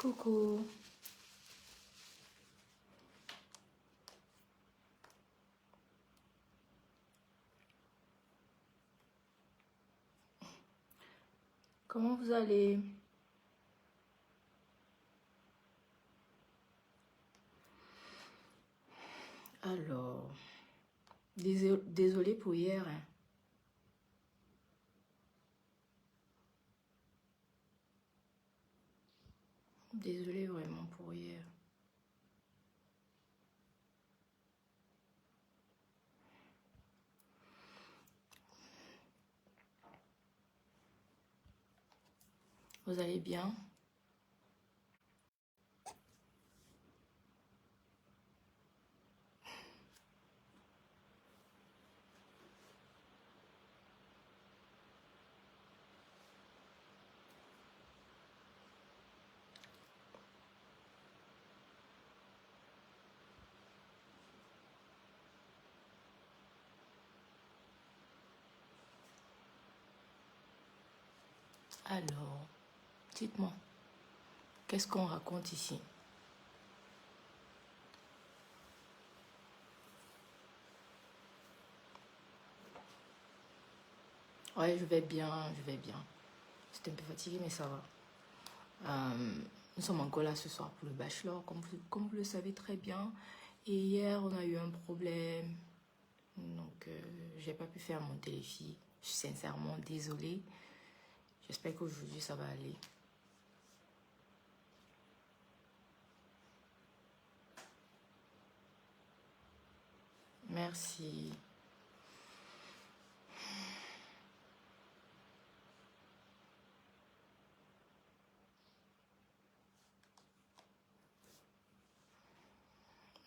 Coucou, comment vous allez? Alors, désolé pour hier, hein. Désolé vraiment pour hier. Vous allez bien? Alors, dites-moi, qu'est-ce qu'on raconte ici? Ouais, je vais bien, je vais bien. J'étais un peu fatiguée, mais ça va. Nous sommes encore là ce soir pour le bachelor, comme vous le savez très bien. Et hier, on a eu un problème. Donc, j'ai pas pu faire mon téléfilm. Je suis sincèrement désolée. J'espère qu'aujourd'hui, ça va aller. Merci.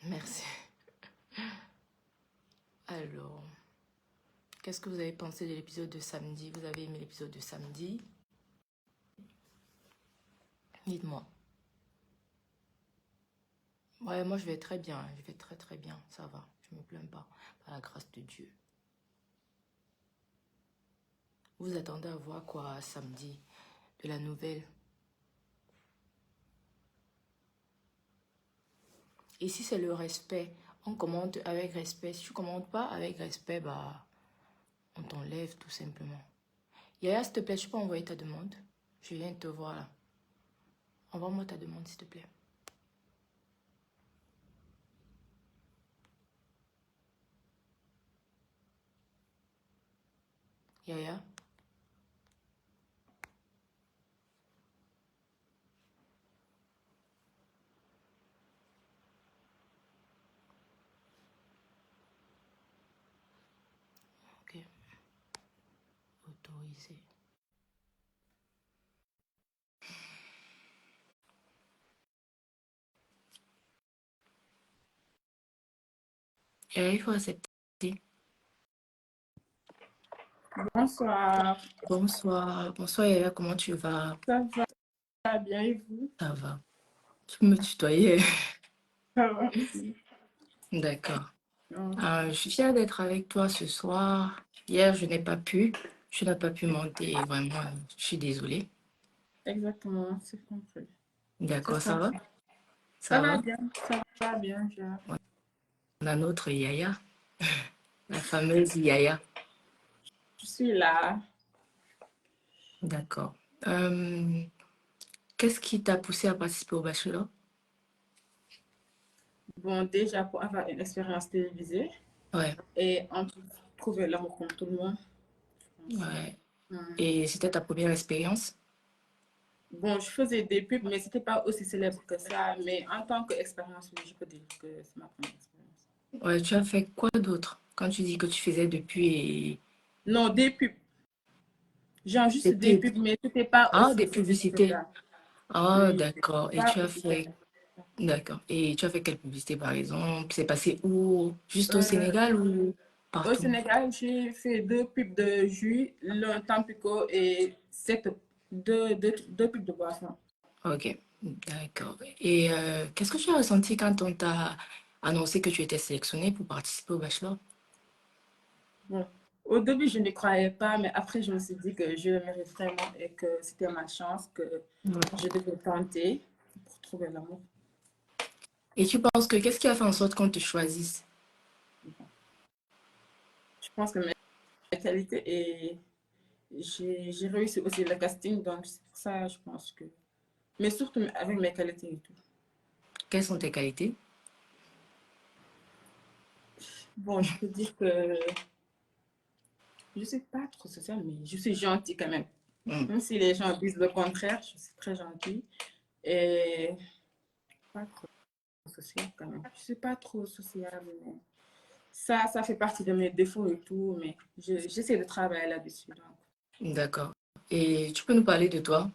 Merci. Alors, qu'est-ce que vous avez pensé de l'épisode de samedi? Vous avez aimé l'épisode de samedi? Dites-moi. Ouais, moi je vais très bien. Je vais très très bien. Ça va. Je me plains pas. Par la grâce de Dieu. Vous attendez à voir quoi samedi? De la nouvelle? Et si c'est le respect, on commente avec respect. Si tu commentes pas avec respect, bah, on t'enlève tout simplement. Yaya, s'il te plaît, tu peux envoyer ta demande? Je viens de te voir là. Envoie-moi ta demande, s'il te plaît. Yaya? Ok. Autorisé. Yaya, il faut accepter. Bonsoir, Bonsoir. Bonsoir Yaya, comment tu vas? ça va bien et vous? Ça va. Tu peux me tutoyer. Ça va aussi. D'accord. Donc, Je suis fière d'être avec toi ce soir. Hier, je n'ai pas pu. Je n'ai pas pu monter. Vraiment, je suis désolée. exactement, c'est compris. C'est D'accord, ça ça. va? Ça Ça va va? bien, ça va bien. On a notre Yaya, la fameuse Yaya. Je suis là. D'accord. Euh, Qu'est-ce qui t'a poussé à participer au bachelor? Bon, déjà pour avoir une expérience télévisée Ouais, et en plus trouver l'amour comme tout le monde. Donc, ouais. hum. Et c'était ta première expérience? Bon, je faisais des pubs, mais c'était pas aussi célèbre que ça. Mais en tant qu'expérience, oui, je peux dire que c'est ma première expérience. Ouais, tu as fait quoi d'autre? Quand tu dis que tu faisais depuis Non, des pubs. Genre juste des des pubs. pubs, mais c'était pas Ah, aussi des célèbre que publicités. ça. Ah, Oui, d'accord. Et pas tu as aussi célèbre. fait... D'accord. Et tu as fait quelle publicité, par exemple? C'est passé où? Juste au Euh, Sénégal ou Au partout? Sénégal, j'ai fait deux pubs de jus, l'un Tampico et deux pubs de boisson. Ok, d'accord. Et qu'est-ce que tu as ressenti quand on t'a annoncé que tu étais sélectionnée pour participer au bachelor? Bon. Au début, je ne croyais pas, mais après, je me suis dit que je le mérite vraiment et que c'était ma chance, que Ouais. je devais tenter. trouver l'amour. Et tu penses que qu'est-ce qui a fait en sorte qu'on te choisisse? Je pense que mes qualités et j'ai réussi aussi le casting, donc c'est pour ça, je pense que... Mais surtout avec mes qualités et tout. Quelles sont tes qualités? Bon, je peux dire que je ne suis pas trop sociale, mais je suis gentille quand même. Mm. Même si les gens disent le contraire, je suis très gentille et pas trop sociale quand même. Je ne suis pas trop sociable, mais ça fait partie de mes défauts et tout, mais j'essaie de travailler là-dessus. D'accord. Et tu peux nous parler de toi?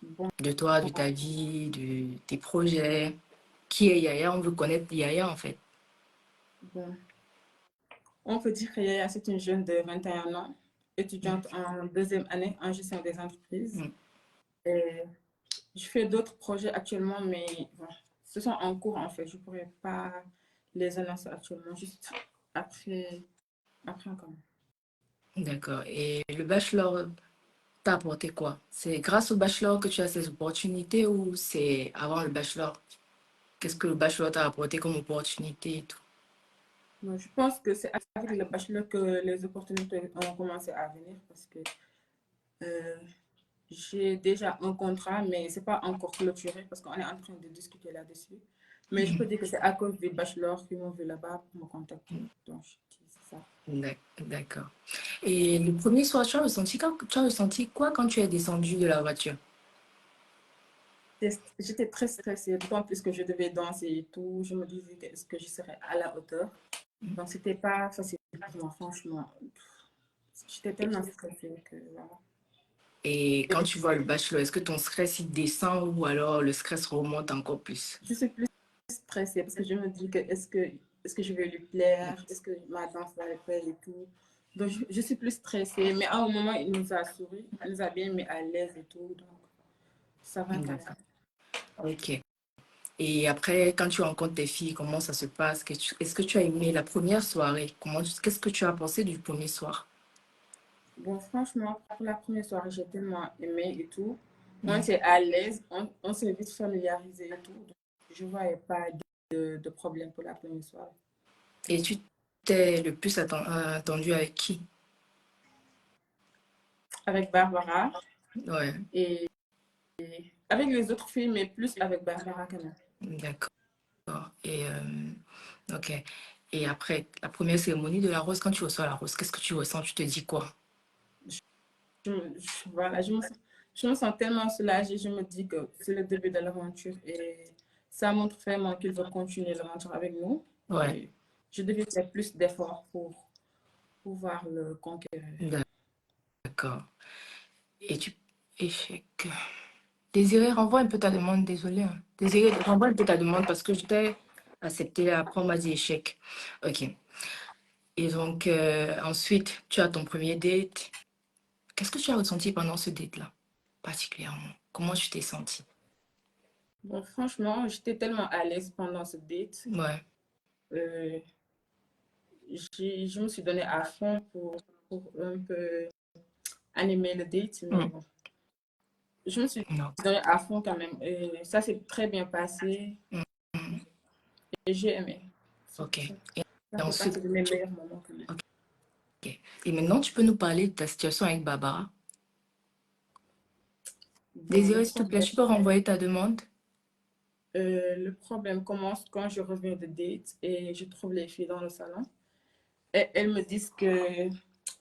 Bon, De toi, de ta vie, de tes projets? Qui est Yaya? On veut connaître Yaya en fait. bon. On peut dire que Yaya, c'est une jeune de 21 ans, étudiante en deuxième année en gestion des entreprises. Mm. Et je fais d'autres projets actuellement, mais bon, ce sont en cours en fait. Je ne pourrais pas les annoncer actuellement, juste après, après encore. D'accord. Et le bachelor t'a apporté quoi? C'est grâce au bachelor que tu as ces opportunités ou c'est avant le bachelor? Qu'est-ce que le bachelor t'a apporté comme opportunité et tout? Donc, je pense que c'est avec le bachelor que les opportunités ont commencé à venir parce que euh, j'ai déjà un contrat, mais ce n'est pas encore clôturé parce qu'on est en train de discuter là-dessus. Mais je peux dire que c'est à cause du bachelor qu'ils m'ont vu là-bas pour me contacter. Donc, je dis c'est ça. D'accord. Et le premier soir, tu as ressenti quoi quand tu es descendu de la voiture? J'étais très stressée, d'autant plus que je devais danser et tout. Je me disais que est-ce que je serais à la hauteur. Donc, c'était pas facile pour moi, franchement. J'étais tellement stressée que voilà. Et quand tu vois le bachelor, est-ce que ton stress il descend ou alors le stress remonte encore plus? Je suis plus stressée parce que je me dis que est-ce que je vais lui plaire, est-ce que ma danse va lui plaire et tout. Donc, je suis plus stressée, mais à un moment, il nous a souri, il nous a bien mis à l'aise et tout. Donc, ça va quand D'accord. même. Ok. Et après, quand tu rencontres tes filles, comment ça se passe? Est-ce que tu as aimé la première soirée? Qu'est-ce que tu as pensé du premier soir? Bon, franchement, pour la première soirée, j'ai tellement aimé et tout. On Mm. était à l'aise, on s'est vite familiarisé et tout. Donc, je ne voyais pas de problème pour la première soirée. Et tu t'es le plus attendu avec qui? Avec Barbara Ouais, et avec les autres filles, mais plus avec Barbara quand même. d'accord. Et ok. Et après la première cérémonie de la rose, quand tu reçois la rose, qu'est-ce que tu ressens? Tu te dis quoi? Voilà, je me sens tellement soulagée. Je me dis que c'est le début de l'aventure et ça montre vraiment qu'il veut continuer l'aventure avec nous. Ouais, Et je devais faire plus d'efforts pour pouvoir le conquérir. d'accord. Et tu échec. Désiré, renvoie un peu ta demande, désolé. Hein. Désiré, renvoie un peu ta demande parce que je t'ai accepté. Après, on m'a dit échec. Ok. Et donc, ensuite, tu as ton premier date. Qu'est-ce que tu as ressenti pendant ce date-là, particulièrement? Comment tu t'es senti? Bon, franchement, j'étais tellement à l'aise pendant ce date. Ouais. Euh, je me suis donnée à fond pour un peu animer le date, mais Mm. bon, je me suis Non. donnée à fond quand même. Et ça s'est très bien passé Mm. Mm. et j'ai aimé. Ok. Ça Et fait ensuite, partie de mes meilleurs moments quand même. ok. Et maintenant, tu peux nous parler de ta situation avec Barbara? Bon, Désiré, s'il te plaît, tu peux renvoyer ta demande? le problème commence quand je reviens de date et je trouve les filles dans le salon. Et elles me disent que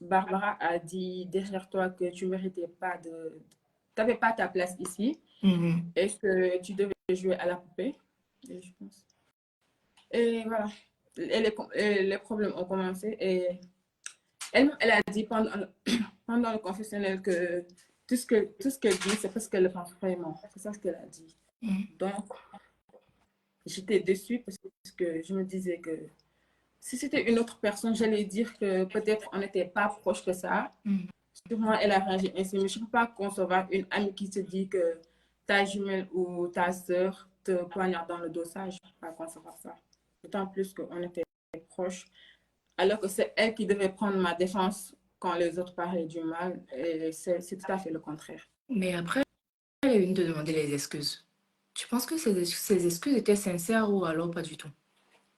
Barbara a dit derrière toi que tu méritais pas de... Tu n'avais pas ta place ici Mhm. et que tu devais jouer à la poupée. Et je pense. Et voilà. Et les problèmes ont commencé et elle a dit pendant le confessionnel que tout ce qu'elle dit, c'est parce qu'elle le pense vraiment. C'est ça ce qu'elle a dit. Mhm. Donc, j'étais déçue parce que je me disais que si c'était une autre personne, j'allais dire que peut-être on n'était pas proche que ça. Mhm. Sûrement, elle a réagi ainsi, mais je ne peux pas concevoir une amie qui se dit que ta jumelle ou ta sœur te poignarde dans le dos. Ça, je ne peux pas concevoir ça. D'autant plus qu'on était proches, alors que c'est elle qui devait prendre ma défense quand les autres parlaient du mal. Et c'est tout à fait le contraire. Mais après, elle est venue te demander les excuses. Tu penses que ces excuses étaient sincères ou alors pas du tout?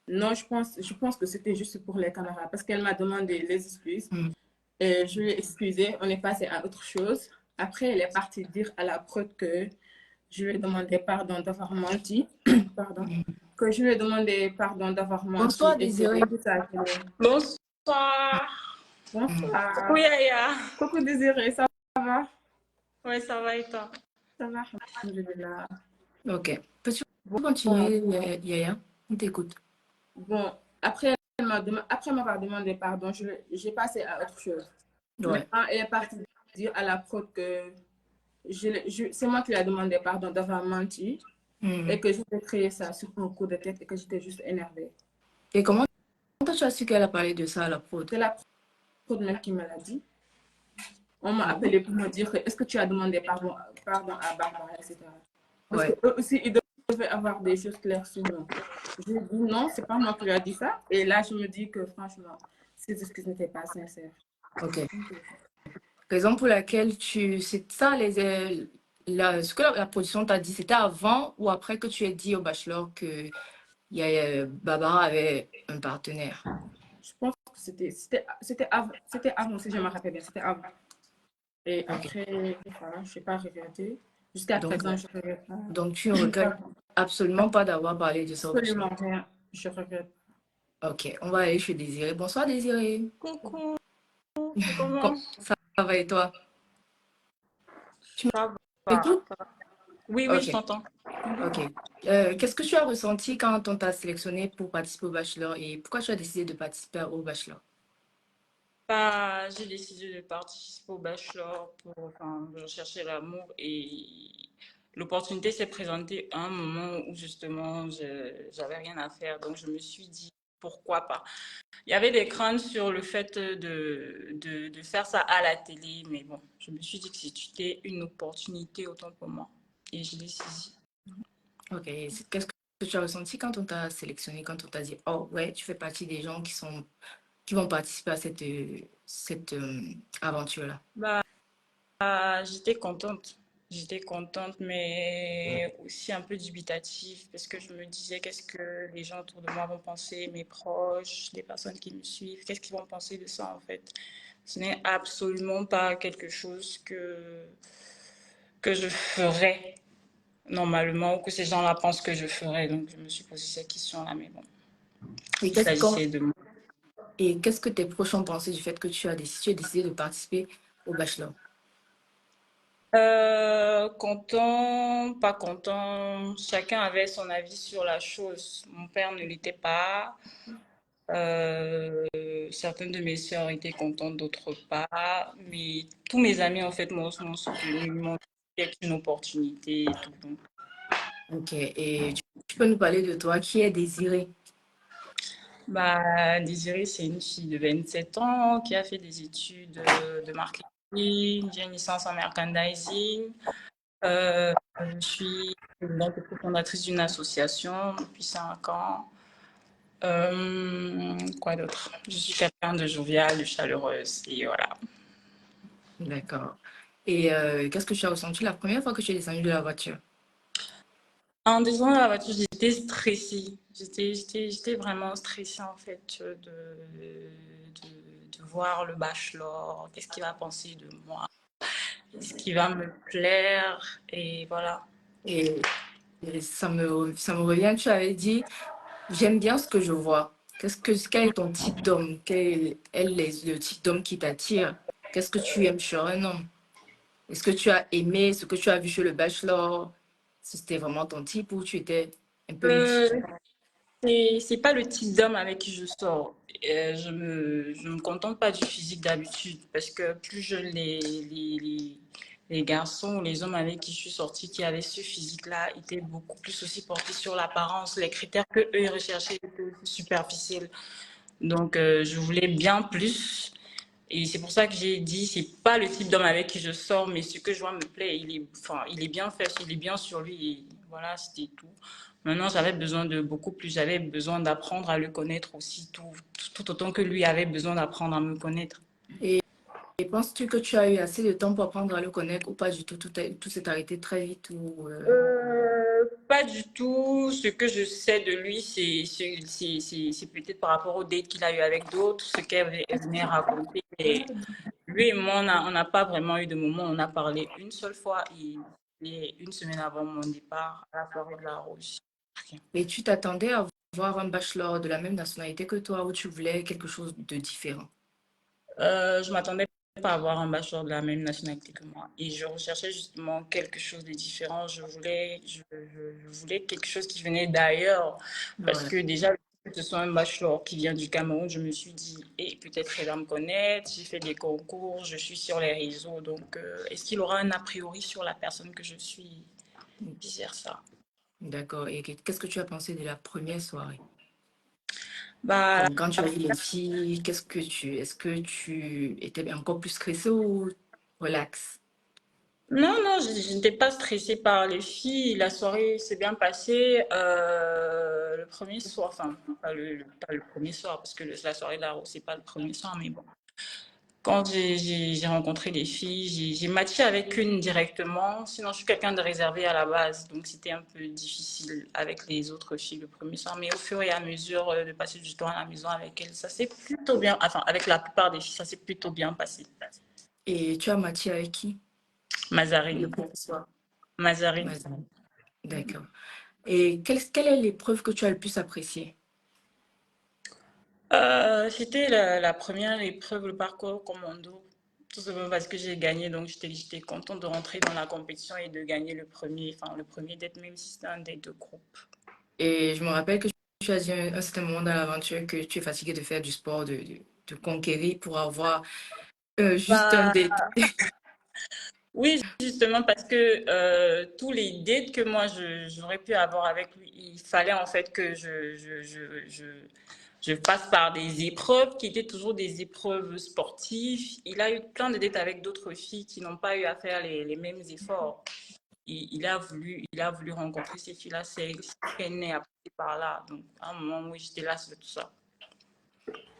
Non, je pense que c'était juste pour les camarades parce qu'elle m'a demandé les excuses. Hmm. Et je lui ai excusé, on est passé à autre chose. Après, elle est partie dire à la prod que je lui ai demandé pardon d'avoir menti. Pardon. Hmm. Que je lui ai demandé pardon d'avoir menti Bonsoir, et que Désiré. tout ça. Bonsoir. Hmm. Coucou Bonsoir. Yaya. Coucou Désiré, ça va? Ouais, ça va et toi? Ça va, alhamdoulilah. Ok. Peux-tu Bon, continuer, Yaya? On t'écoute. bon, après, après m'avoir demandé pardon, j'ai passé à autre chose. Ouais. Maintenant, elle est partie dire à la prod que c'est moi qui lui ai demandé pardon d'avoir menti Hmm. et que j'avais créé ça sur un coup de tête et que j'étais juste énervée. Et comment toi, tu as su qu'elle a parlé de ça à la prod? C'est la prod même qui me l'a dit. On m'a Ah bon? appelé pour me dire est-ce que tu as demandé pardon à Barbara, etc. Parce Ouais. qu'eux aussi, ils devaient avoir des choses claires sur nous. Je lui ai dit non, c'est pas moi qui lui ai dit ça. Et là, je me dis que franchement, ces excuses n'étaient pas sincères. Ok. Raison pour laquelle c'est ça, ce que la production t'a dit, c'était avant ou après que tu aies dit au bachelor que Barbara avait un partenaire? Je pense que c'était avant, si je me rappelle bien, c'était avant. Et Ok. après, voilà, je n'ai pas regretté. Jusqu'à Donc, présent, je ne regrette pas. donc tu ne regrettes absolument pas d'avoir parlé de ça au bachelor. Absolument rien. Je regrette. Ok, on va aller chez Désiré. Bonsoir Désiré. Coucou. Comment? Ça va et toi? Tu Ça va. m'écoutes? Oui, oui, je Ok, t'entends. ok. Qu'est-ce que tu as ressenti quand on t'a sélectionné pour participer au bachelor et pourquoi tu as décidé de participer au bachelor? Bah, j'ai décidé de participer au bachelor pour, enfin, je cherchais l'amour et l'opportunité s'est présentée à un moment où justement j'avais rien à faire. Donc je me suis dit pourquoi pas. Il y avait des craintes sur le fait de faire ça à la télé, mais bon, je me suis dit que c'était une opportunité autant pour moi. Et je l'ai saisie. Ok, qu'est-ce que tu as ressenti quand on t'a sélectionné, quand on t'a dit, oh ouais, tu fais partie des gens qui vont participer à cette aventure-là? Bah, j'étais contente. J'étais contente, mais aussi un peu dubitative parce que je me disais qu'est-ce que les gens autour de moi vont penser, mes proches, les personnes qui me suivent, qu'est-ce qu'ils vont penser de ça en fait. Ce n'est absolument pas quelque chose que je ferais normalement ou que ces gens-là pensent que je ferais. Donc, je me suis posé cette question-là, mais bon, Et il s'agissait de moi. qu'est-ce que tes proches ont pensé du fait que tu as décidé de participer au bachelor? Content, pas content, chacun avait son avis sur la chose. Mon père ne l'était pas. Euh, Certaines de mes sœurs étaient contentes, d'autres pas. Mais tous mes amis, en fait, m'ont soutenu, m'ont dit que c'est une opportunité et tout. Donc, Ok, et tu peux nous parler de toi, qui est Désiré? bah, Désirée, c'est une fille de 27 ans qui a fait des études de marketing, j'ai une licence en merchandising. Euh, je suis présidente et cofondatrice d'une association depuis 5 ans. Quoi d'autre? Je suis quelqu'un de jovial, de chaleureuse et voilà. D'accord. Et qu'est-ce que tu as ressenti la première fois que tu es descendu de la voiture? En descendant de la voiture, j'étais stressée. J'étais vraiment stressée en fait de voir le bachelor. Qu'est-ce qu'il va penser de moi? Qu'est-ce qui va me plaire? Et voilà. Et, et ça me revient, tu avais dit, j'aime bien ce que je vois. Quel est ton type d'homme? Quel est le type d'homme qui t'attire? Qu'est-ce que tu aimes chez un homme? Est-ce que tu as aimé ce que tu as vu chez le bachelor? Si c'était vraiment ton type ou tu étais un peu Euh, mitigé? c'est pas le type d'homme avec qui je sors. Je me contente pas du physique d'habitude parce que plus je les garçons ou les hommes avec qui je suis sortie qui avaient ce physique-là étaient beaucoup plus aussi portés sur l'apparence. Les critères que eux ils recherchaient étaient aussi superficiels. Donc je voulais bien plus. Et c'est pour ça que j'ai dit, c'est pas le type d'homme avec qui je sors, mais ce que je vois me plaît. Enfin, il est bien fait, il est bien sur lui. Et voilà, c'était tout. Maintenant, j'avais besoin de beaucoup plus. J'avais besoin d'apprendre à le connaître aussi, tout autant que lui avait besoin d'apprendre à me connaître. Et, et penses-tu que tu as eu assez de temps pour apprendre à le connaître ou pas du tout? Tout s'est arrêté très vite ou Pas du tout. Ce que je sais de lui, c'est peut-être par rapport au date qu'il a eu avec d'autres, ce qu'elle venait raconter. Et lui et moi, on n'a pas vraiment eu de moment. On a parlé une seule fois, et une semaine avant mon départ à la soirée de la Rose. Rien. Et tu t'attendais à voir un bachelor de la même nationalité que toi ou tu voulais quelque chose de différent? Je m'attendais pas à avoir un bachelor de la même nationalité que moi. Et je recherchais justement quelque chose de différent. Je voulais quelque chose qui venait d'ailleurs. Parce Ouais. que déjà, que ce soit un bachelor qui vient du Cameroun, je me suis dit, et peut-être elle va me connaître. J'ai fait des concours, je suis sur les réseaux. Donc, est-ce qu'il aura un a priori sur la personne que je suis? Vice-versa. D'accord. Et qu'est-ce que tu as pensé de la première soirée? Bah, Comme quand tu as vu les filles, est-ce que tu étais encore plus stressé ou relax? non, non, je n'étais pas stressée par les filles. La soirée s'est bien passée. Le premier soir, enfin, pas le premier soir, parce que la soirée de la Rose, c'est pas le premier soir, mais bon. Quand j'ai rencontré les filles, j'ai matché avec une directement. Sinon, je suis quelqu'un de réservé à la base, donc c'était un peu difficile avec les autres filles le premier soir. Mais au fur et à mesure de passer du temps à la maison avec elles, ça s'est plutôt bien, enfin, avec la plupart des filles, ça s'est plutôt bien passé. Et tu as matché avec qui le Mazarine, premier soir? Mazarine. Mazan. D'accord. Et quelle est l'épreuve que tu as le plus appréciée? C'était la première épreuve, le parcours commando. Tout simplement parce que j'ai gagné, donc j'étais contente de rentrer dans la compétition et de gagner le premier date, même si c'était un date de groupe. Et je me rappelle que tu as dit à un certain moment dans l'aventure que tu es fatigué de faire du sport, de conquérir pour avoir juste un Bah, date. oui, justement parce que tous les dates que moi j'aurais pu avoir avec lui, il fallait en fait que je passe par des épreuves qui étaient toujours des épreuves sportives. Il a eu plein de dates avec d'autres filles qui n'ont pas eu à faire les mêmes efforts. Il a voulu rencontrer ces filles-là, c'est qu'elle n'est à passer par là. Donc, à un moment, oui, j'étais lasse de tout ça.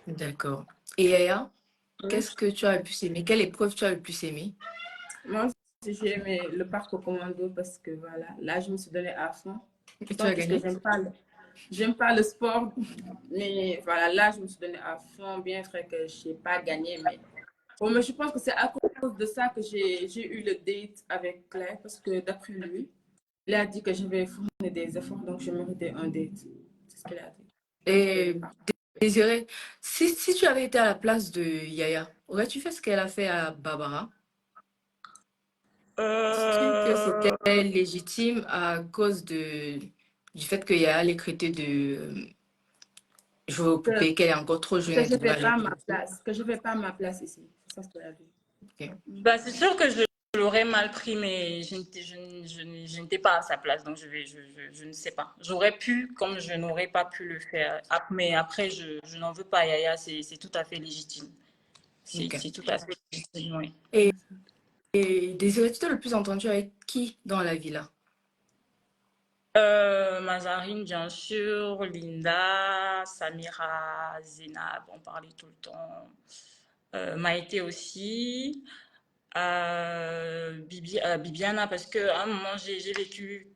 D'accord. Et Yaya, Oui. qu'est-ce que tu as le plus aimé? Quelle épreuve tu as le plus aimé? Moi aussi, j'ai aimé le parcours commando parce que voilà, là, je me suis donnée à fond. Et tu Pourtant, as puisque gagné? j'aime pas le sport, mais voilà, là, je me suis donnée à fond, bien vrai que je n'ai pas gagné, mais bon, mais je pense que c'est à cause de ça que j'ai eu le date avec Claire, parce que d'après lui, il a dit que j'avais fourni des efforts, donc je méritais un date. C'est ce qu'il a dit. Donc, le Et parcours. Désiré, si tu avais été à la place de Yaya, aurais-tu fait ce qu'elle a fait à Barbara? Penses-tu que Euh, c'était légitime à cause du fait que Yaya l'ait traité de jouer aux Que, poupées, qu'elle est encore trop jeune, que elle je ne devrait vais aller pas au à ma lycée? place, que je ne vais pas à ma place ici. C'est ça ce qu'il a dit. Ok. Bah, c'est sûr que je l'aurais mal pris, mais je n'étais pas à sa place, donc je ne sais pas. J'aurais pu, comme je n'aurais pas pu le faire. Mais après, je n'en veux pas à Yaya, c'est tout à fait légitime. Ok. C'est tout à fait légitime, oui. Et, et Désiré, tu t'es le plus entendu avec qui dans la villa? Mazarine, bien sûr, Linda, Samira, Zénab, on parlait tout le temps. Maïté aussi. Bibiana, parce qu'à un moment, j'ai vécu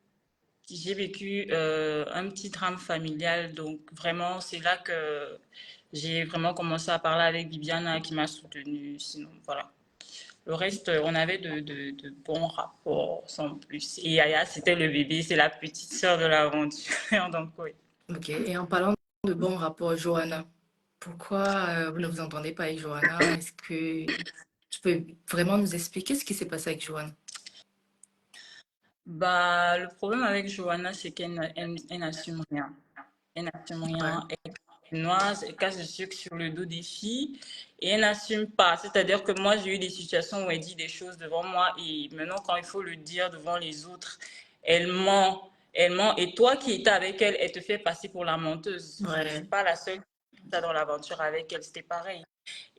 un petit drame familial. Donc, vraiment, c'est là que j'ai vraiment commencé à parler avec Bibiana qui m'a soutenue. Sinon, voilà. Le reste, on avait de bons rapports, sans plus. Et Yaya, c'était le bébé, c'est la petite sœur de l'aventure. Donc, oui. Ok. Et en parlant de bon rapport, Johanna, pourquoi vous ne vous entendez pas avec Johanna? Est-ce que tu peux vraiment nous expliquer ce qui s'est passé avec Johanna? Bah, le problème avec Johanna, c'est elle n'assume rien. Elle n'assume Ouais. rien. Elle noise, elle casse le sucre sur le dos des filles et elle n'assume pas. C'est-à-dire que moi, j'ai eu des situations où elle dit des choses devant moi et maintenant, quand il faut le dire devant les autres, elle ment. Elle ment. Et toi qui étais avec elle, elle te fait passer pour la menteuse. Je ne suis Ouais. pas la seule qui était dans l'aventure avec elle. C'était pareil.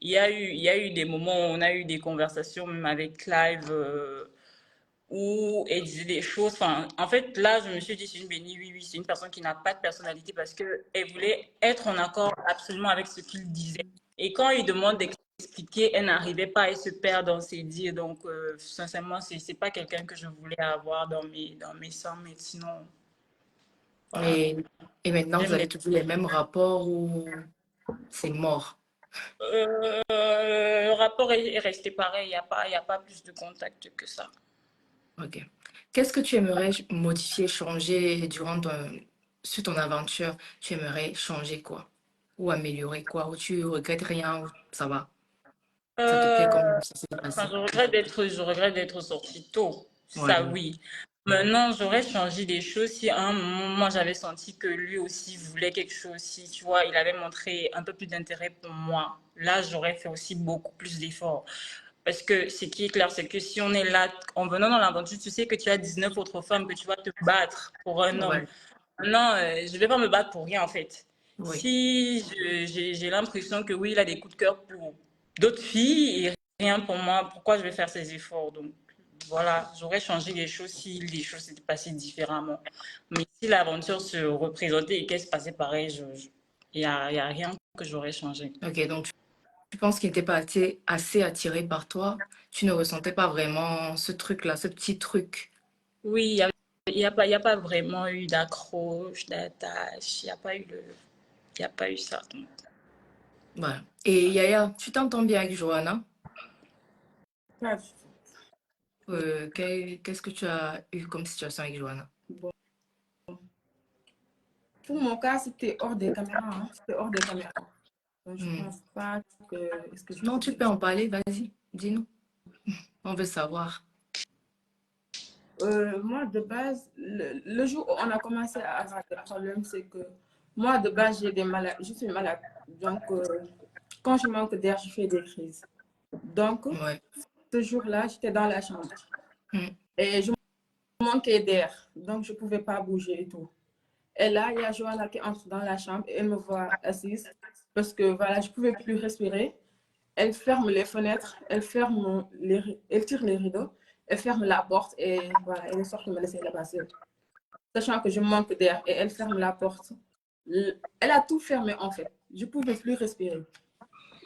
Il y a eu des moments où on a eu des conversations, même avec Clive. Où elle disait des choses. Enfin, en fait, là, je me suis dit, c'est une bénie, oui, oui, c'est une personne qui n'a pas de personnalité parce qu'elle voulait être en accord absolument avec ce qu'il disait. Et quand il demande d'expliquer expliqué, elle n'arrivait pas, elle se perd dans ses dires. Donc, sincèrement, c'est pas quelqu'un que je voulais avoir dans mes sangs, mais sinon, voilà. Et, et maintenant, vous J'aime avez les... toujours les mêmes rapports ou c'est mort? Le rapport est resté pareil, il y a pas plus de contact que ça. Ok. Qu'est-ce que tu aimerais modifier, changer sur ton aventure? Tu aimerais changer quoi? Ou améliorer quoi? Ou tu regrettes rien? Ou ça va? Ça te plaît Euh, comme ça s'est Enfin, passé? je regrette d'être sortie tôt. Ouais, Ça, oui. Maintenant, j'aurais changé des choses si à un moment, moi, j'avais senti que lui aussi voulait quelque chose. Si, tu vois, il avait montré un peu plus d'intérêt pour moi. Là, j'aurais fait aussi beaucoup plus d'efforts. Parce que ce qui est clair, c'est que si on est là, en venant dans l'aventure, tu sais que tu as 19 autres femmes, que tu vas te battre pour un homme. ouais, Non, je ne vais pas me battre pour rien, en fait. oui. Si j'ai l'impression que oui, il a des coups de cœur pour d'autres filles et rien pour moi, pourquoi je vais faire ces efforts? Donc, voilà, j'aurais changé les choses si les choses s'étaient passées différemment. Mais si l'aventure se représentait et qu'elle se passait pareil, il y a rien que j'aurais changé. Ok, donc tu penses qu'il n'était pas assez attiré par toi? Tu ne ressentais pas vraiment ce truc-là, ce petit truc. Oui, il y a pas vraiment eu d'accroche, d'attache, il y a pas eu ça. Donc. Voilà. Et Yaya, tu t'entends bien avec Johanna? Pas du Qu'est-ce que tu as eu comme situation avec Johanna? tout. Bon. Pour mon cas, c'était hors des caméras. Hein. C'était hors des caméras. Donc, je Hmm. pense pas que... Est-ce que je Non, peux tu dire? peux en parler, vas-y, dis-nous. On veut savoir. Moi, de base, le jour où on a commencé à avoir des problèmes, c'est que moi, de base, j'ai des malades. Je suis malade. Donc, quand je manque d'air, je fais des crises. Donc, Ouais. ce jour-là, j'étais dans la chambre. Hmm. Et je manquais d'air. Donc, je ne pouvais pas bouger et tout. Et là, il y a Joanna qui entre dans la chambre et elle me voit assise parce que voilà, je ne pouvais plus respirer. Elle ferme les fenêtres, elle tire les rideaux, elle ferme la porte et voilà, elle est sortie me laisser là-bas seule. Sachant que je manque d'air et elle ferme la porte. Elle a tout fermé en fait. Je ne pouvais plus respirer.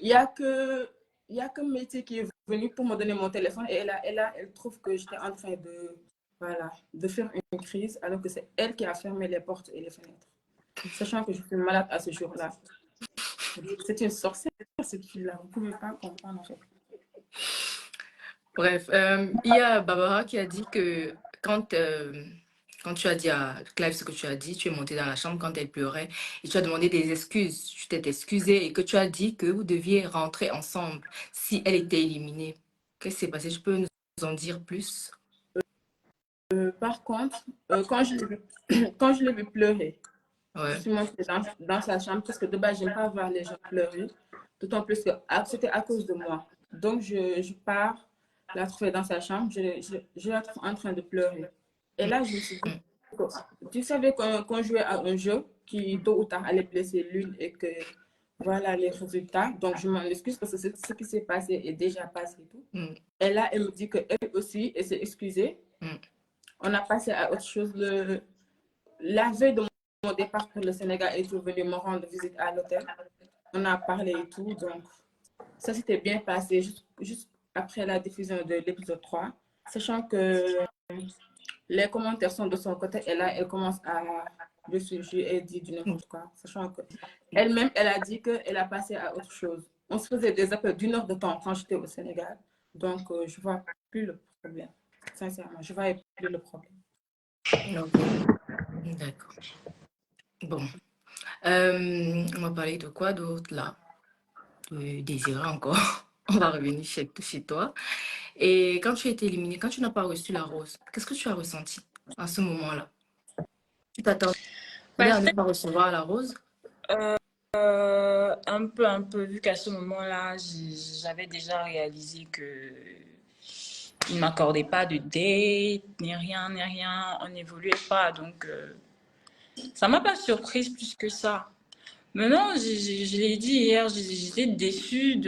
Il y a que, il y a que métier qui est venu pour me donner mon téléphone et elle trouve que j'étais en train de, voilà, de faire une crise alors que c'est elle qui a fermé les portes et les fenêtres. Sachant que je suis malade à ce jour-là. C'est une sorcière, cette fille-là. Vous ne pouvez pas comprendre en fait. Bref, il y a Barbara qui a dit que quand tu as dit à Clive ce que tu as dit, tu es montée dans la chambre quand elle pleurait et tu as demandé des excuses. Tu t'es excusée et que tu as dit que vous deviez rentrer ensemble si elle était éliminée. Qu'est-ce qui s'est passé? Tu peux nous en dire plus? Par contre, quand quand je l'ai vu pleurer, je Ouais. suis montée dans sa chambre parce que de base, je n'aime pas voir les gens pleurer. D'autant plus que c'était à cause de moi. Donc, je pars la trouver dans sa chambre. Je la trouve en train de pleurer. Et là, je me suis dit, Mm. tu savais qu'on jouait à un jeu qui, tôt ou tard, allait blesser l'une et que voilà les résultats. Donc, je m'en excuse parce que ce qui s'est passé est déjà passé et tout. Mm. Et là, elle me dit qu'elle aussi, elle s'est excusée. Mm. On a passé à autre chose. La veille de mon départ pour le Sénégal, elle est venue me rendre visite à l'hôtel. On a parlé et tout. Donc, ça s'était bien passé juste après la diffusion de l'épisode 3. Sachant que les commentaires sont de son côté. Et là, elle commence à le sujet et dit du Mm. n'importe quoi. Sachant que elle-même, elle a dit qu'elle a passé à autre chose. On se faisait des appels d'une heure de temps quand j'étais au Sénégal. Donc, je ne vois plus le problème. Sincèrement, je ne vois plus le problème. Ok, d'accord. Bon, on va parler de quoi d'autre là? De Désiré encore. On va revenir chez toi. Et quand tu as été éliminée, quand tu n'as pas reçu la rose, qu'est-ce que tu as ressenti à ce moment-là? Tu t'attendais Bah, à ne pas recevoir la rose? un peu, vu qu'à ce moment-là, j'avais déjà réalisé que il m'accordait pas de date, ni rien, on n'évoluait pas, donc ça m'a pas surprise plus que ça. Maintenant, je l'ai dit hier, j'étais déçue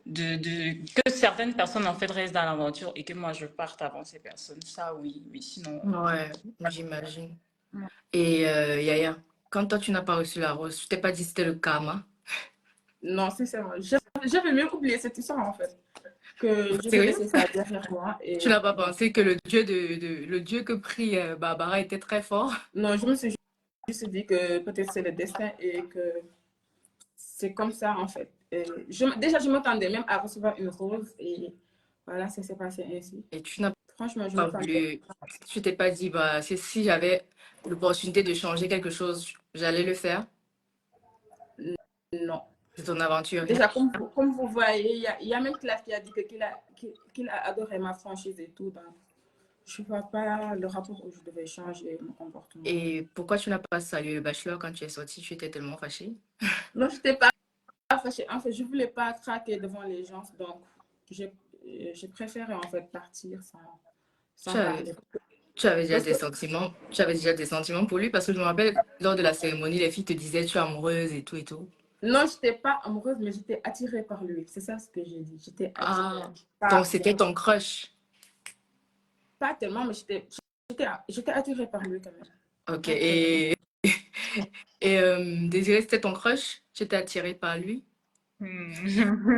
que certaines personnes en fait restent dans l'aventure et que moi je parte avant ces personnes. Ça, oui, mais sinon. Ouais, j'imagine. Et Yaya, quand toi tu n'as pas reçu la rose, tu t'es pas dit que c'était le karma? Non, sincèrement, j'avais même oublié cette histoire en fait. Que je vais Sérieux? laisser ça derrière moi. Tu Et n'as pas pensé que le dieu que prie Barbara était très fort? non, je me suis juste dit que peut-être c'est le destin et que c'est comme ça en fait. Et déjà, je m'attendais même à recevoir une rose et voilà, ça s'est passé ainsi. Et tu n'as Franchement, je pas m'attendais. voulu, tu t'es pas dit, bah, si j'avais l'opportunité de changer quelque chose, j'allais le faire. Non. C'est ton aventure, rien. Déjà, comme vous voyez, il y a même Claire qui a dit qu'il a adoré ma franchise et tout. Donc, je ne vois pas le rapport où je devais changer mon comportement. Et pourquoi tu n'as pas salué le bachelor quand tu es sortie? Tu étais tellement fâchée. Non, je n'étais pas fâchée. En fait, je ne voulais pas craquer devant les gens. Donc, j'ai préféré en fait partir Tu sans avais, parler. tu avais déjà Parce que, des sentiments, tu avais déjà des sentiments pour lui parce que je me rappelle, lors de la cérémonie, les filles te disaient tu es amoureuse et tout et tout. non, je n'étais pas amoureuse, mais j'étais attirée par lui. C'est ça ce que j'ai dit. J'étais attirée. Ah, donc Pas, c'était ton crush. pas tellement, mais j'étais attirée par lui quand même. Ok, Pas tellement. et Désiré, c'était ton crush? Tu étais attirée par lui? Hmm.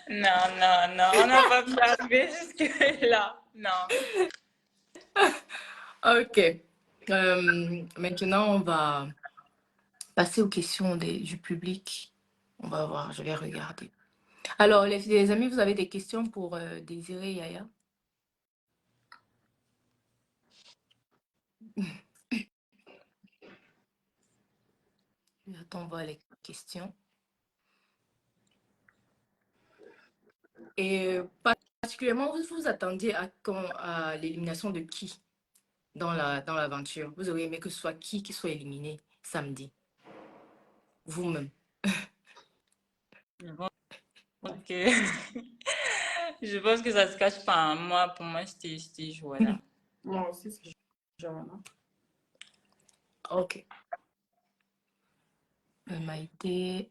Non, non, non, on n'a pas pu arriver jusque-là. Non. Ok. Maintenant, on va passer aux questions du public. On va voir, je vais regarder. Alors, les amis, vous avez des questions pour Désiré et Yaya? J'attends voir les questions. Et particulièrement, vous vous attendiez à l'élimination de qui dans l'aventure? Vous auriez aimé que ce soit qui soit éliminé samedi? Vous-même. Je pense que, je pense que ça se cache pas, hein. Moi, pour moi, c'était Joanna. Moi aussi, c'est Joanna. Ok. Maïté.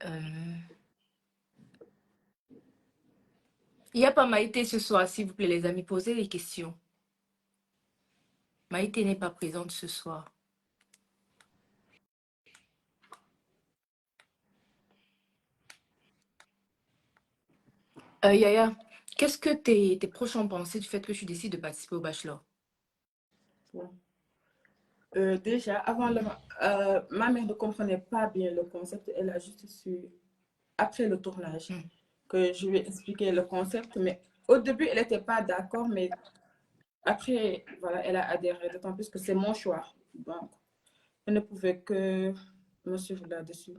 Il n'y a pas Maïté ce soir, s'il vous plaît, les amis. Posez les questions. Maïté n'est pas présente ce soir. Yaya, qu'est-ce que tes proches ont pensé du fait que tu décides de participer au Bachelor? Bon. Déjà, ma mère ne comprenait pas bien le concept. Elle a juste su, après le tournage, Hmm. que je lui ai expliqué le concept. Mais au début, elle n'était pas d'accord. Mais après, voilà, elle a adhéré. D'autant plus que c'est mon choix. Donc, elle ne pouvait que me suivre là-dessus.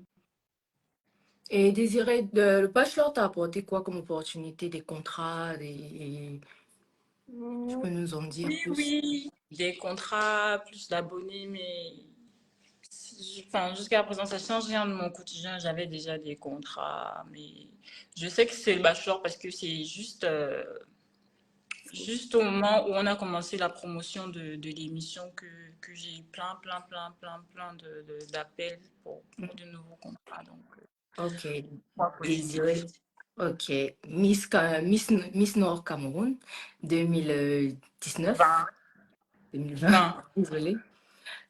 Et Désiré, le Bachelor t'a apporté quoi comme opportunité, des contrats, tu peux nous en dire Oui, plus? oui, des contrats, plus d'abonnés, mais enfin, jusqu'à présent, ça change rien de mon quotidien. J'avais déjà des contrats, mais je sais que c'est le bachelor parce que c'est juste au moment où on a commencé la promotion de l'émission que j'ai eu plein d'appels pour de nouveaux contrats. Donc, Ok, pas positif. Désiré. Ok, Miss Nord Cameroun 2019, 20, 2020, 20. désolé,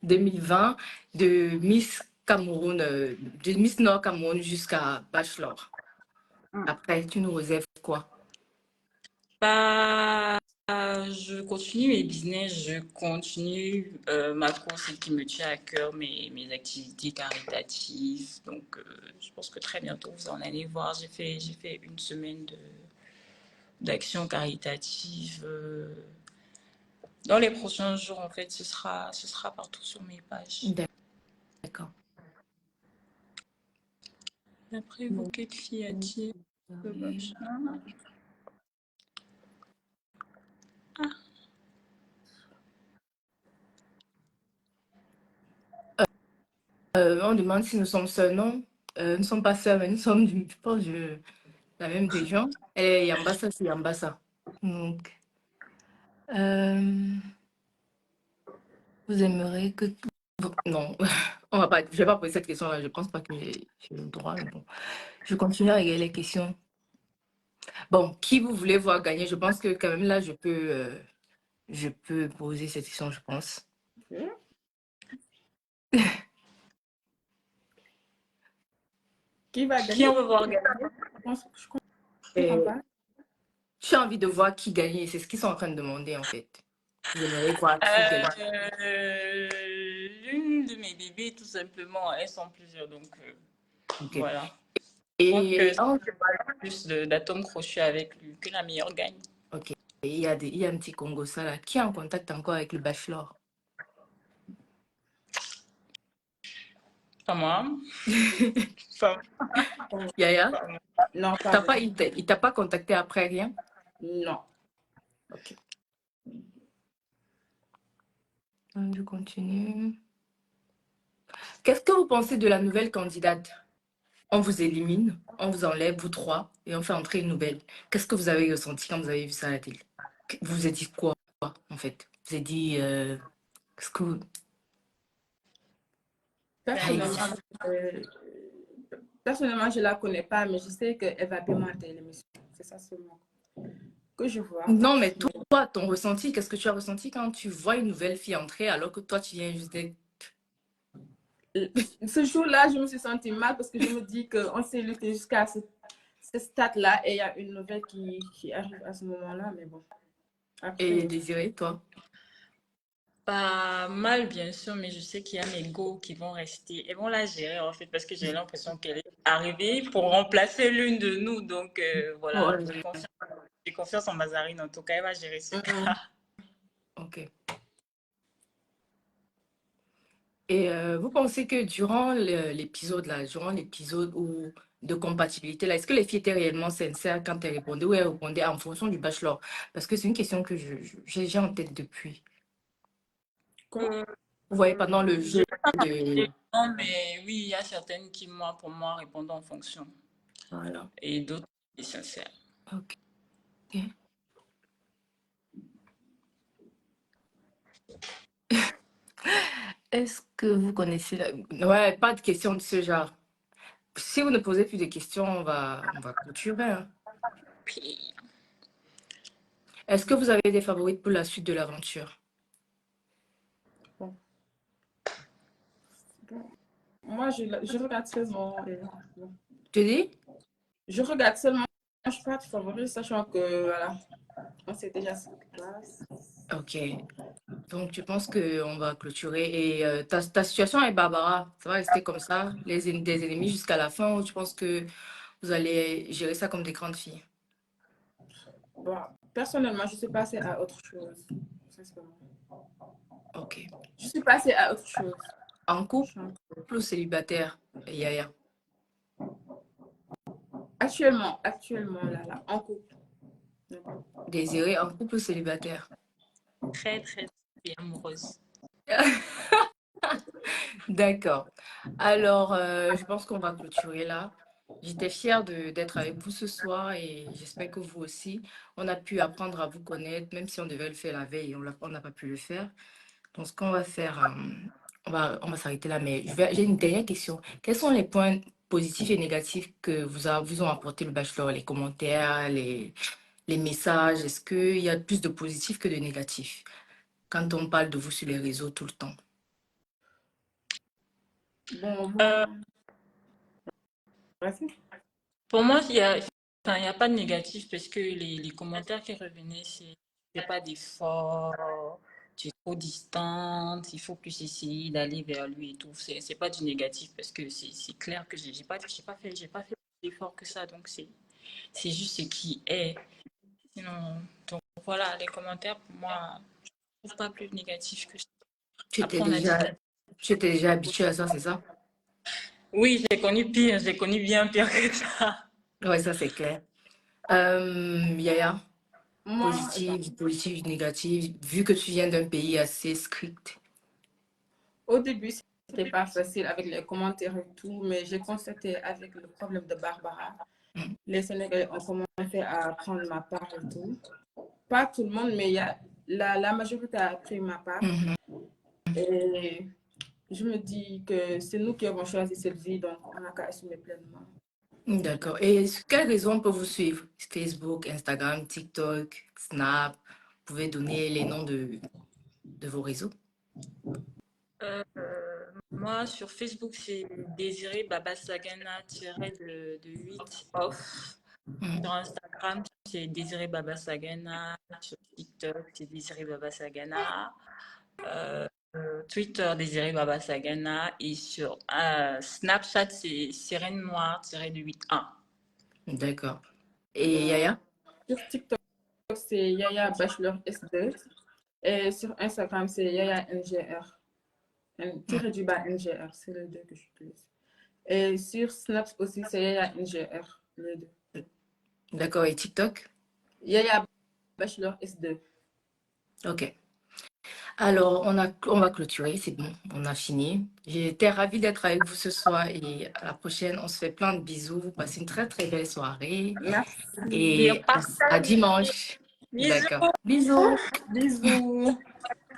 2020, de Miss Cameroun, de Miss Nord Cameroun jusqu'à Bachelor. Après, tu nous réserves quoi? Bah, je continue mes business, je continue ma course, celle qui me tient à cœur, mes activités caritatives. Donc, je pense que très bientôt, vous en allez voir. J'ai fait une semaine d'action caritative. Dans les prochains jours, en fait, ce sera partout sur mes pages. D'accord. Après vous, quelle fille a-t-il le bachelor? On demande si nous sommes seuls. Non, nous ne sommes pas seuls, mais nous sommes, je pense, de la même région. Elle est Yambassa, c'est Yambassa. Donc, euh, vous aimeriez que... Non, je ne vais pas poser cette question-là. Je ne pense pas que j'ai le droit. Mais bon, je continue à regarder les questions. Bon, qui vous voulez voir gagner? Je pense que quand même là, je peux poser cette question, je pense. Qui va Qui gagner? on veut voir gagner? Je comprends Et pas. j'ai envie de voir qui gagne. C'est ce qu'ils sont en train de demander, en fait. J'aimerais voir qui gagne. L'une de mes bébés, tout simplement, elles sont plusieurs, donc Ok. voilà. Je pense que Et, c'est pas plus d'atomes crochus avec lui, que la meilleure gagne. ok. Et il y a un petit Congo, ça là. Qui est en contact encore avec le bachelor? Pas moi. Pas Yaya? moi. Non, pas vraiment. Il t'a pas contacté après rien? Non. Ok. Je continue. Qu'est-ce que vous pensez de la nouvelle candidate? On vous élimine, on vous enlève, vous trois, et on fait entrer une nouvelle. Qu'est-ce que vous avez ressenti quand vous avez vu ça à la télé? Vous vous êtes dit quoi, en fait? Vous vous êtes dit, qu'est-ce que vous... Personnellement, euh, personnellement, je la connais pas, mais je sais qu'elle va pimenter l'émission. C'est ça seulement que je vois. Non, mais toi, ton ressenti, qu'est-ce que tu as ressenti quand tu vois une nouvelle fille entrer alors que toi, tu viens juste d'être... Ce jour-là, je me suis sentie mal parce que je me dis qu'on s'est lutté jusqu'à ce stade-là et il y a une nouvelle qui arrive à ce moment-là, mais bon. Et Après, Désiré, toi? Pas mal, bien sûr, mais je sais qu'il y a mes go qui vont rester. Elles vont la gérer, en fait, parce que j'ai l'impression qu'elle est arrivée pour remplacer l'une de nous. Donc, voilà, Ouais. j'ai confiance en Mazarine. En tout cas, elle va gérer ce mhm. cas. Ok. Et vous pensez que durant l'épisode là, durant l'épisode où de compatibilité là, est-ce que les filles étaient réellement sincères quand elles répondaient ou elles répondaient en fonction du bachelor? Parce que c'est une question que j'ai en tête depuis. Quoi? Vous voyez, pendant le J'ai jeu pas de... marqué, non, mais oui, il y a certaines qui, moi, pour moi, répondent en fonction. Voilà. Et d'autres, c'est sincère. Ok. Est-ce que vous connaissez la... Ouais, pas de questions de ce genre. Si vous ne posez plus de questions, on va clôturer, hein. Puis, Est-ce que vous avez des favorites pour la suite de l'aventure? Bon. Bon. Moi, je regarde seulement. Bon. Tu dis? Je regarde seulement. Je ne suis pas favorite, sachant que voilà, on sait déjà ce qui passe. Ok. Donc, tu penses qu'on va clôturer et ta situation avec Barbara, ça va rester comme ça, des ennemis jusqu'à la fin ou tu penses que vous allez gérer ça comme des grandes filles? Bon, personnellement, je suis passée à autre chose. Sincèrement. Ok. Je suis passée à autre chose. En couple ou célibataire, Yaya? Actuellement, là, en couple. Désiré, en couple ou célibataire? très, très, très amoureuse. D'accord. Alors, je pense qu'on va clôturer là. J'étais fière d'être avec vous ce soir et j'espère que vous aussi. On a pu apprendre à vous connaître, même si on devait le faire la veille, on n'a pas pu le faire. Donc, ce qu'on va faire, on va s'arrêter là. Mais j'ai une dernière question. Quels sont les points positifs et négatifs que vous ont apporté le bachelor? Les commentaires, les messages? Est-ce qu'il y a plus de positifs que de négatifs quand on parle de vous sur les réseaux tout le temps? Bon, Euh, vas-y. pour moi, il y a pas de négatif parce que les commentaires qui revenaient, c'est pas d'effort, tu es trop distante, il faut plus essayer d'aller vers lui et tout. C'est pas du négatif parce que c'est clair que j'ai pas fait d'effort que ça, donc c'est juste ce qui est. Sinon, donc voilà, les commentaires pour moi, je trouve pas plus négatif que ça. Tu étais Après, on a dit. tu étais déjà habitué à ça, c'est ça? Oui, j'ai connu pire, j'ai connu bien pire que ça. Oui, ça c'est clair. Yaya, Moi, positif, négatif, vu que tu viens d'un pays assez strict. au début, c'était pas facile avec les commentaires et tout, mais j'ai constaté avec le problème de Barbara, Mm. les Sénégalais ont commencé à prendre ma part et tout. Pas tout le monde, mais il y a, la majorité a pris ma part. Mhm. Et je me dis que c'est nous qui avons choisi cette vie, donc on n'a qu'à assumer pleinement. D'accord. Et sur quelle raison on peut vous suivre? Facebook, Instagram, TikTok, Snap. Vous pouvez donner les noms de vos réseaux? Euh, Moi, sur Facebook, c'est Désiré Babasagana-de 8 off. Sur Instagram, c'est Désiré Babasagana. Sur TikTok, c'est Désiré Babasagana. Twitter, Désiré Babasagana. Et sur Snapchat, c'est Sirène Noire-de 8-1. D'accord. Et Yaya? Sur TikTok, c'est Yaya Bachelor S2. Et sur Instagram, c'est Yaya NGR. Tiré du bas NGR, c'est les deux que j'utilise. Et sur Snap aussi, c'est Yaya NGR, les deux. D'accord. Et TikTok? Yaya Bachelor S2. Ok. Alors, on va clôturer, c'est bon, on a fini. J'étais ravie d'être avec vous ce soir et à la prochaine. On se fait plein de bisous. Vous passez une très très belle soirée Merci. et à dimanche. Bisous. D'accord. Bisous. Bisous.